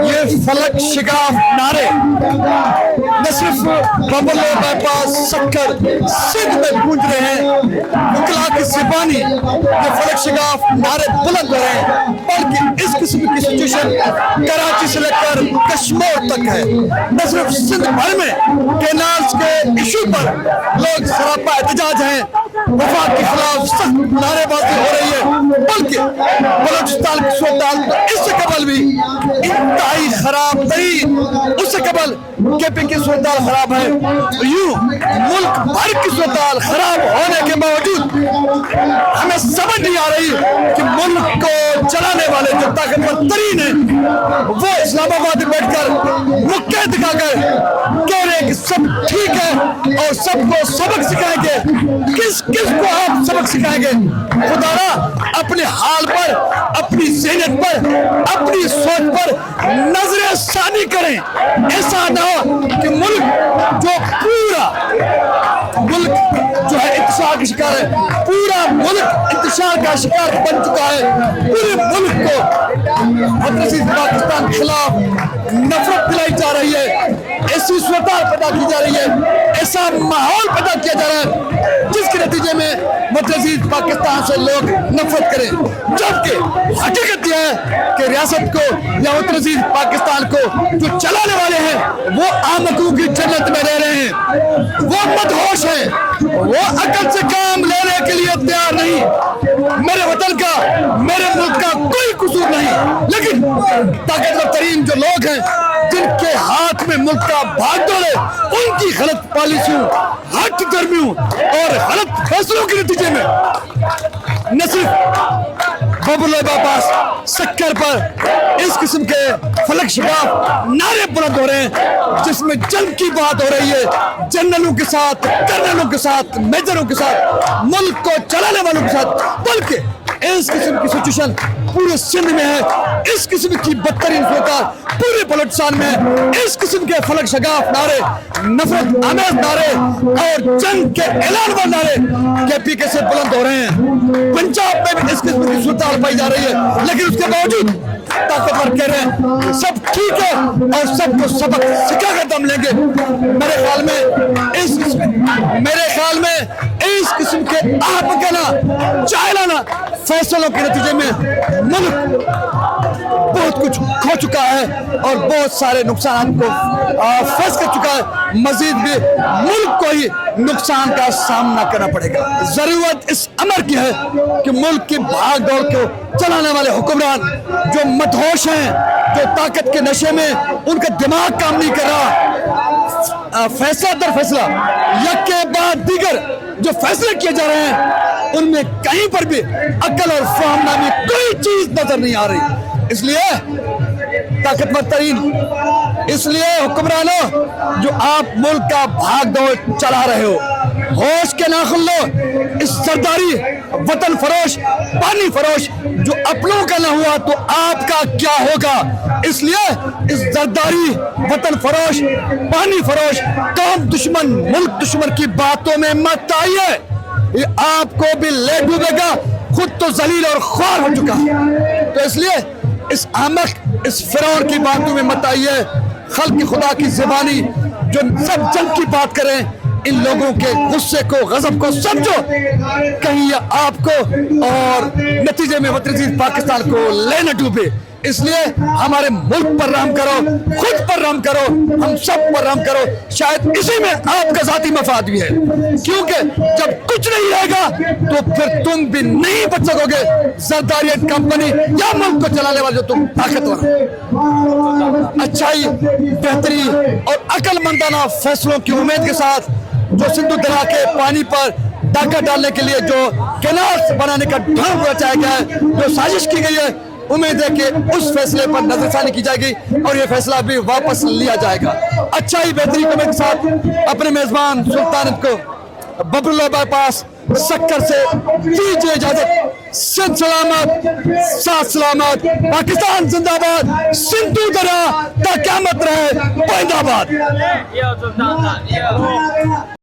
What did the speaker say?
یہ فلک شگاف نعرے نہ صرف ببل بائی پاس سکر سندھ میں گونج رہے ہیں، وکلا کے زبانی یہ فلک شگاف نعرے بلند رہے ہیں، بلکہ اس قسم کی سچویشن کراچی سے لے کر کشمیر تک ہے۔ نہ صرف سندھ بھر میں کینالز کے ایشو پر لوگ سراپا احتجاج ہیں، وفاق کے خلاف سخت نعرے بازی ہو رہی ہے، بلکہ بلوچستان کی صورتحال اس سے قبل بھی انتہائی خراب ترین، اس سے قبل کے پی کی صورتحال خراب ہے۔ یوں ملک بھر کی صورتحال خراب ہونے کے باوجود ہمیں سمجھ نہیں آ رہی کہ ملک کو چلانے والے جو طاقتور ترین ہیں وہ اسلام آباد میں بیٹھ کر مکہ دکھا کر کہہ رہے ہیں کہ سب ٹھیک ہے اور سب کو سبق سکھائیں گے۔ کس کو آپ سبق سکھائیں گے؟ خدا را اپنے حال پر، اپنی ذہنیت پر، اپنی سوچ پر نظر ثانی کریں۔ ایسا نہ ہو کہ ملک جو جو ہے انتشار کا شکار ہے، پورا ملک انتشار کا شکار بن چکا ہے، پورے ملک کو مدرسی پاکستان کے خلاف نفرت دلائی جا رہی ہے، ایسی صورتحال پیدا کی جا رہی ہے، ایسا ماحول پیدا کیا جا رہا ہے جس کے نتیجے میں مدرسی پاکستان سے لوگ نفرت کریں، جبکہ حقیقت یہ ہے کہ ریاست کو یا مدرسی پاکستان کو جو چلانے والے ہیں وہ آمکوں کی جنت میں رہ رہے ہیں، وہ مدہوش ہیں، وہ عقل سے کام لینے کے لیے تیار نہیں۔ میرے وطن کا، میرے ملک کا کوئی قصور نہیں، لیکن طاقتور ترین جو لوگ ہیں جن کے ہاتھ میں ملک کا بھاگ دوڑ ہے، ان کی غلط پالیسیوں، ہٹ درمیوں اور غلط فیصلوں کے نتیجے میں نہ صرف ببل بائی پاس سکر پر اس قسم کے فلک شگاف نعرے بلند ہو رہے ہیں جس میں جنگ کی بات ہو رہی ہے، جنرلوں کے ساتھ، کرنلوں کے ساتھ، میجروں کے ساتھ، ملک کو چلانے والوں کے ساتھ، بلکہ اس قسم کی سچویشن پورے سندھ میں ہے، اس قسم کی بدترین صورتحال پورے بلوچستان میں ہے، اس قسم کے فلک شگاف نعرے، نفرت آمیز نعرے اور جنگ کے اعلان والے نعرے کے پی کے سے بلند ہو رہے ہیں۔ پنجاب میں بھی اس قسم کی صورتحال پائی جا رہی ہے، لیکن اس کے باوجود طاقتور کہہ رہے ہیں سب ٹھیک ہے اور سب کو سبق سکھا کر دم لیں گے۔ میرے خیال میں اس قسم کے احمقانہ، جاہلانہ فیصلوں کے نتیجے میں ملک بہت کچھ کھو چکا ہے اور بہت سارے نقصانات کو فیس کر چکا ہے، مزید بھی ملک کو ہی نقصان کا سامنا کرنا پڑے گا۔ ضرورت اس امر کی ہے کہ ملک کی بھاگ دوڑ کو چلانے والے حکمران جو مدہوش ہیں، جو طاقت کے نشے میں ان کا دماغ کام نہیں کر رہا، فیصلہ در فیصلہ یک کے بعد دیگر جو فیصلے کیے جا رہے ہیں ان میں کہیں پر بھی عقل اور فہم نامی کوئی چیز نظر نہیں آ رہی۔ اس لیے طاقتور ترین اس لیے حکمرانوں جو آپ ملک کا بھاگ دوڑ چلا رہے ہو، ہوش کے ناخن لو. اس سرداری وطن فروش پانی فروش جو اپنوں کا نہ ہوا تو آپ کا کیا ہوگا. اس لیے اس زرداری وطن فروش پانی فروش قوم دشمن ملک دشمن کی باتوں میں مت آئیے. یہ آپ کو بھی لے ڈوبے گا، خود تو ذلیل اور خوار ہو چکا. تو اس لیے اس احمق اس فرعون کی باتوں میں مت آئیے. خلق خدا کی زبانی جو سب جنگ کی بات کریں، ان لوگوں کے غصے کو غضب کو سمجھو، کہیں یہ آپ کو اور نتیجے میں وطن عزیز پاکستان کو لے نہ ڈوبے. اس لیے ہمارے ملک پر رحم کرو، خود پر رحم کرو، ہم سب پر رحم کرو. شاید اسی میں آپ کا ذاتی مفاد بھی ہے، کیونکہ جب کچھ نہیں رہے گا تو پھر تم بھی نہیں بچ سکو گے زرداریت کمپنی یا ملک کو چلانے والے جو تم طاقتور. اچھائی، بہتری اور عقل مندانہ فیصلوں کی امید کے ساتھ جو سندھو دریا کے پانی پر ڈاکہ ڈالنے کے لیے جو کینال بنانے کا ڈھنگ رچایا گیا ہے، جو سازش کی گئی ہے، امید ہے کہ اس فیصلے پر نظر ثانی کی جائے گی اور یہ فیصلہ بھی واپس لیا جائے گا. اچھائی بہتری کو کے ساتھ اپنے میزبان سلطانت کو ببر اللہ بائی پاس سکر سے دیجیے اجازت. سندھ سلامت، ساتھ سلامت، پاکستان زندہ باد، سندھو دریا تا قیامت رہے، پائندہ باد.